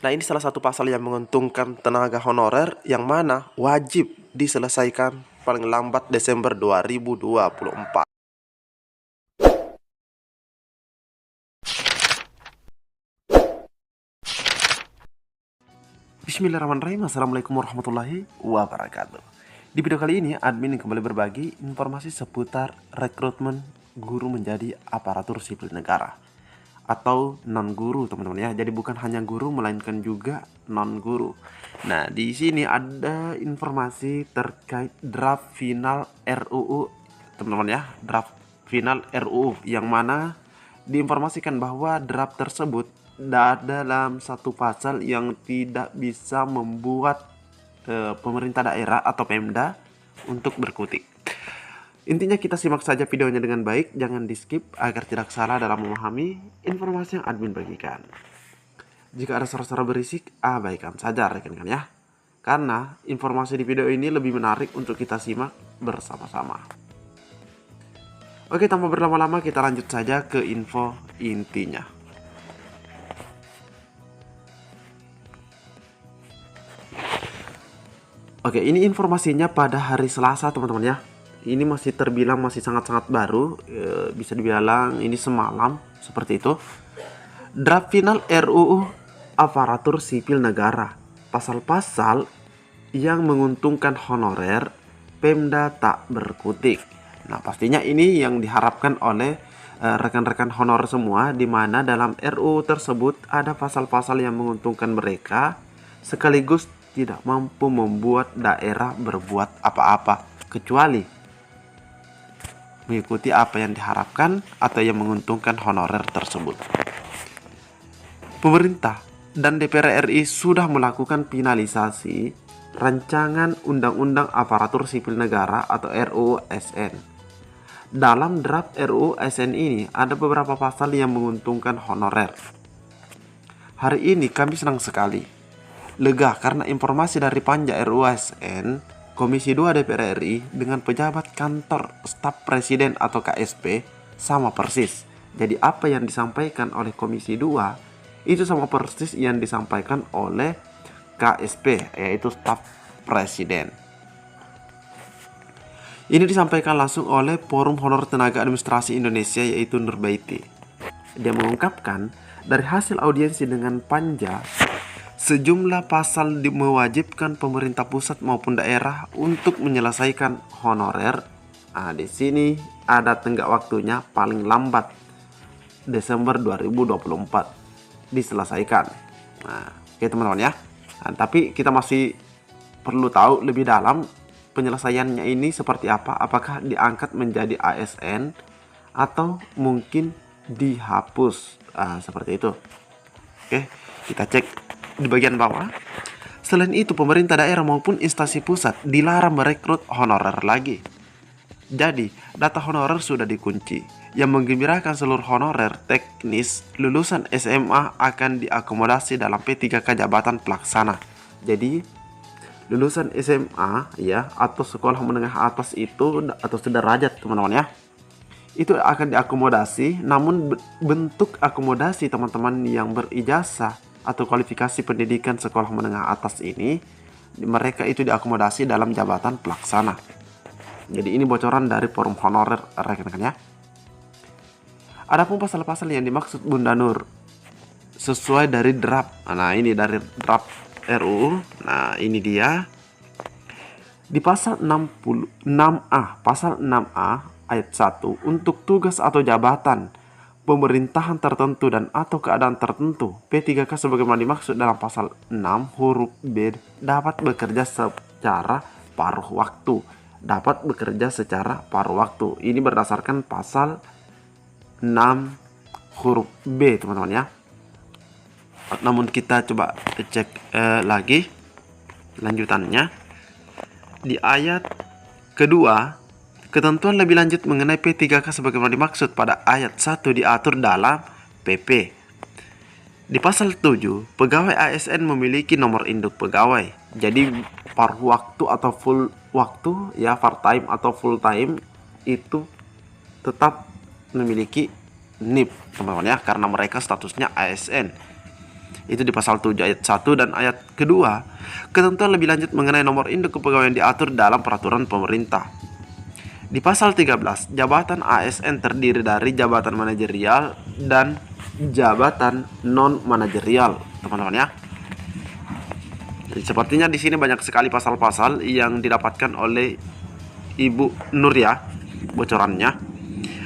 Nah, ini salah satu pasal yang menguntungkan tenaga honorer yang mana wajib diselesaikan paling lambat Desember 2024. Bismillahirrahmanirrahim. Assalamualaikum warahmatullahi wabarakatuh. Di video kali ini, admin kembali berbagi informasi seputar rekrutmen guru menjadi aparatur sipil negara atau non-guru, teman-teman ya. Jadi bukan hanya guru melainkan juga non-guru. Nah, di sini ada informasi terkait draft final RUU, teman-teman ya. Draft final RUU yang mana diinformasikan bahwa draft tersebut dalam satu pasal yang tidak bisa membuat pemerintah daerah atau Pemda untuk berkutik. Intinya kita simak saja videonya dengan baik, jangan di skip agar tidak salah dalam memahami informasi yang admin bagikan. Jika ada suara-suara berisik, abaikan saja rekan-rekan ya. Karena informasi di video ini lebih menarik untuk kita simak bersama-sama. Oke, tanpa berlama-lama kita lanjut saja ke info intinya. Oke, ini informasinya pada hari Selasa, teman-teman ya. Ini masih terbilang masih sangat-sangat baru, bisa dibilang ini semalam seperti itu. Draft final RUU aparatur sipil negara, pasal-pasal yang menguntungkan honorer Pemda tak berkutik. Nah, pastinya ini yang diharapkan oleh rekan-rekan honor semua, di mana dalam RUU tersebut ada pasal-pasal yang menguntungkan mereka sekaligus tidak mampu membuat daerah berbuat apa-apa kecuali mengikuti apa yang diharapkan atau yang menguntungkan honorer tersebut. Pemerintah dan DPR RI sudah melakukan finalisasi rancangan Undang-Undang Aparatur Sipil Negara atau RUU ASN. Dalam draft RUU ASN ini ada beberapa pasal yang menguntungkan honorer. Hari ini kami senang sekali, lega karena informasi dari Panja RUU ASN Komisi 2 DPR RI dengan pejabat kantor staf presiden atau KSP sama persis. Jadi apa yang disampaikan oleh Komisi 2 itu sama persis yang disampaikan oleh KSP, yaitu staf presiden. Ini disampaikan langsung oleh Forum Honor Tenaga Administrasi Indonesia, yaitu Nurbaiti. Dia mengungkapkan dari hasil audiensi dengan Panja, sejumlah pasal mewajibkan pemerintah pusat maupun daerah untuk menyelesaikan honorer. Nah, di sini ada tenggat waktunya paling lambat Desember 2024 diselesaikan. Nah, oke teman-teman ya. Nah, tapi kita masih perlu tahu lebih dalam penyelesaiannya ini seperti apa. Apakah diangkat menjadi ASN atau mungkin dihapus. Seperti itu. Oke, kita cek di bagian bawah. Selain itu, pemerintah daerah maupun instansi pusat dilarang merekrut honorer lagi. Jadi, data honorer sudah dikunci. Yang menggembirakan, seluruh honorer teknis lulusan SMA akan diakomodasi dalam P3K jabatan pelaksana. Jadi, lulusan SMA ya atau sekolah menengah atas itu atau sederajat, teman-teman ya, itu akan diakomodasi. Namun bentuk akomodasi teman-teman yang berijazah atau kualifikasi pendidikan sekolah menengah atas ini, mereka itu diakomodasi dalam jabatan pelaksana. Jadi ini bocoran dari forum honorer rekan-rekan ya. Adapun pasal-pasal yang dimaksud Bunda Nur sesuai dari draft. Nah, ini dari draft RUU. Nah, ini dia. Di pasal 66A, pasal 6A ayat 1, untuk tugas atau jabatan pemerintahan tertentu dan atau keadaan tertentu, P3K sebagaimana dimaksud dalam pasal 6 huruf B dapat bekerja secara paruh waktu. Dapat bekerja secara paruh waktu. Ini berdasarkan pasal 6 huruf B, teman-teman ya. Namun kita coba cek lagi lanjutannya. Di ayat kedua, ketentuan lebih lanjut mengenai P3K sebagaimana dimaksud pada ayat 1 diatur dalam PP. Di pasal 7, pegawai ASN memiliki nomor induk pegawai. Jadi paruh waktu atau full waktu ya, part time atau full time itu tetap memiliki NIP, teman-teman ya, karena mereka statusnya ASN. Itu di pasal 7 ayat 1 dan ayat kedua. Ketentuan lebih lanjut mengenai nomor induk kepegawaian diatur dalam peraturan pemerintah. Di pasal 13, jabatan ASN terdiri dari jabatan manajerial dan jabatan non-manajerial, teman-teman ya. Jadi sepertinya di sini banyak sekali pasal-pasal yang didapatkan oleh Ibu Nur ya, bocorannya.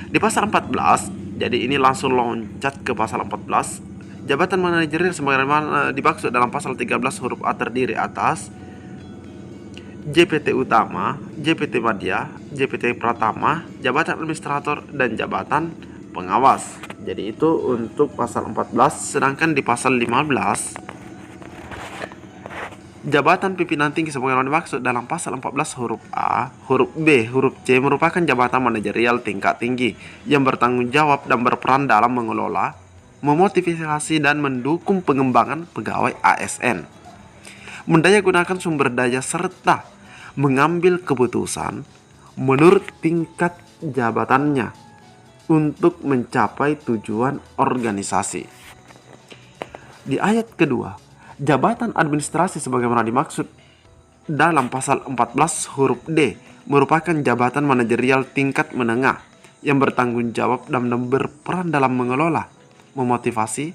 Di pasal 14, jadi ini langsung loncat ke pasal 14. Jabatan manajerial sebagaimana dimaksud dalam pasal 13 huruf A terdiri atas JPT Utama, JPT Madya, JPT Pratama, jabatan administrator, dan jabatan pengawas. Jadi itu untuk pasal 14. Sedangkan di pasal 15, jabatan pimpinan tinggi sebagaimana dimaksud dalam pasal 14 huruf A, huruf B, huruf C merupakan jabatan manajerial tingkat tinggi yang bertanggung jawab dan berperan dalam mengelola, memotivasi, dan mendukung pengembangan pegawai ASN, mendayagunakan sumber daya, serta mengambil keputusan menurut tingkat jabatannya untuk mencapai tujuan organisasi. Di ayat kedua, jabatan administrasi sebagaimana dimaksud dalam pasal 14 huruf D merupakan jabatan manajerial tingkat menengah yang bertanggung jawab dan berperan dalam mengelola, memotivasi,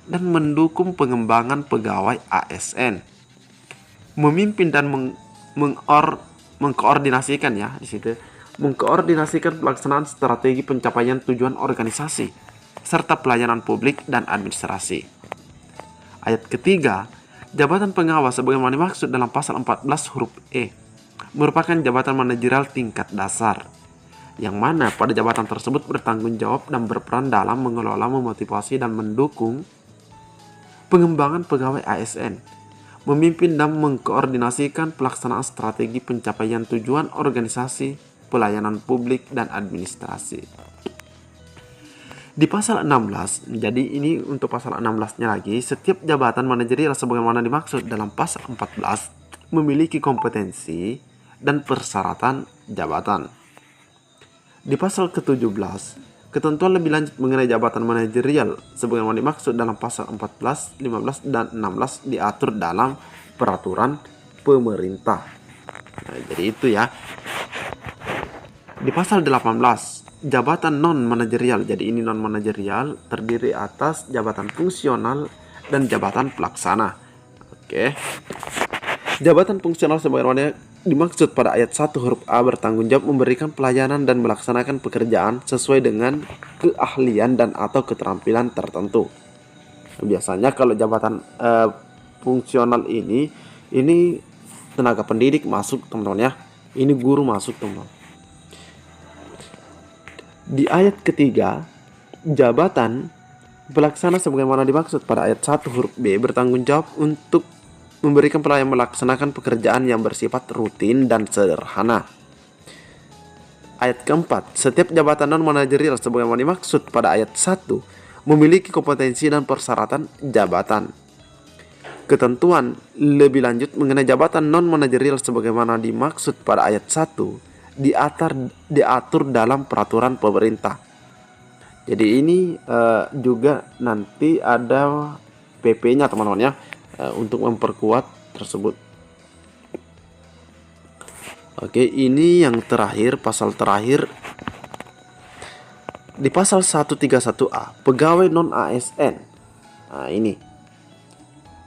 dan mendukung pengembangan pegawai ASN, memimpin dan mengkoordinasikan ya di situ, mengkoordinasikan pelaksanaan strategi pencapaian tujuan organisasi serta pelayanan publik dan administrasi. Ayat ketiga, jabatan pengawas sebagaimana dimaksud dalam pasal 14 huruf E merupakan jabatan manajerial tingkat dasar, yang mana pada jabatan tersebut bertanggung jawab dan berperan dalam mengelola, memotivasi, dan mendukung pengembangan pegawai ASN, memimpin dan mengkoordinasikan pelaksanaan strategi pencapaian tujuan organisasi, pelayanan publik, dan administrasi. Di pasal 16, jadi ini untuk pasal 16-nya lagi, setiap jabatan manajerial sebagaimana dimaksud dalam pasal 14 memiliki kompetensi dan persyaratan jabatan. Di pasal ke-17, ketentuan lebih lanjut mengenai jabatan manajerial sebagaimana dimaksud dalam pasal 14, 15, dan 16 diatur dalam peraturan pemerintah. Nah, jadi itu ya. Di pasal 18, jabatan non-manajerial. Jadi ini non-manajerial terdiri atas jabatan fungsional dan jabatan pelaksana. Oke. Jabatan fungsional sebagaimana dimaksud pada ayat 1 huruf A bertanggung jawab memberikan pelayanan dan melaksanakan pekerjaan sesuai dengan keahlian dan atau keterampilan tertentu. Biasanya kalau jabatan fungsional ini tenaga pendidik masuk, teman-teman ya. Ini guru masuk, teman-teman. Di ayat ketiga, jabatan pelaksana sebagaimana dimaksud pada ayat 1 huruf B bertanggung jawab untuk memberikan pelayanan melaksanakan pekerjaan yang bersifat rutin dan sederhana. Ayat keempat, setiap jabatan non-manajerial sebagaimana dimaksud pada ayat 1 memiliki kompetensi dan persyaratan jabatan. Ketentuan lebih lanjut mengenai jabatan non-manajerial sebagaimana dimaksud pada ayat 1 diatur dalam peraturan pemerintah. Jadi ini juga nanti ada PP-nya, teman-teman ya, untuk memperkuat tersebut. Oke, ini yang terakhir, pasal terakhir di pasal 131A, pegawai non ASN. Nah, ini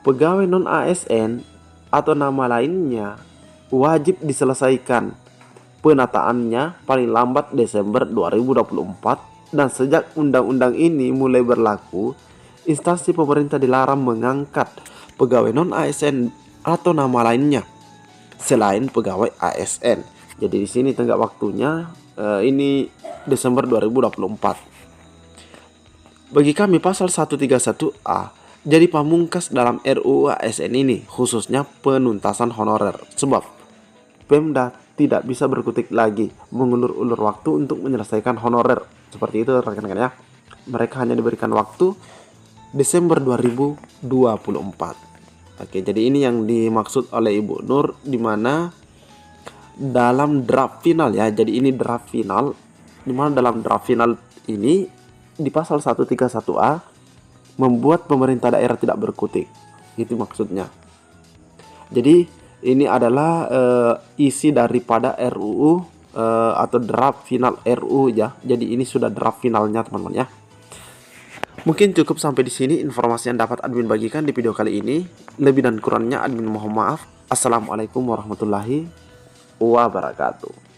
pegawai non ASN atau nama lainnya wajib diselesaikan penataannya paling lambat Desember 2024, dan sejak undang-undang ini mulai berlaku, instansi pemerintah dilarang mengangkat pegawai non-ASN atau nama lainnya selain pegawai ASN. Jadi di sini tenggat waktunya ini Desember 2024. Bagi kami pasal 131A jadi pamungkas dalam RUU ASN ini, khususnya penuntasan honorer, sebab Pemda tidak bisa berkutik lagi mengulur-ulur waktu untuk menyelesaikan honorer. Seperti itu rekan-rekan ya. Mereka hanya diberikan waktu Desember 2024. Oke, jadi ini yang dimaksud oleh Ibu Nur, di mana dalam draft final ya. Jadi ini draft final, di mana dalam draft final ini di pasal 131A membuat pemerintah daerah tidak berkutik. Itu maksudnya. Jadi ini adalah isi daripada RUU atau draft final RUU ya. Jadi ini sudah draft finalnya teman-teman ya. Mungkin cukup sampai di sini informasi yang dapat admin bagikan di video kali ini. Lebih dan kurangnya admin mohon maaf. Assalamualaikum warahmatullahi wabarakatuh.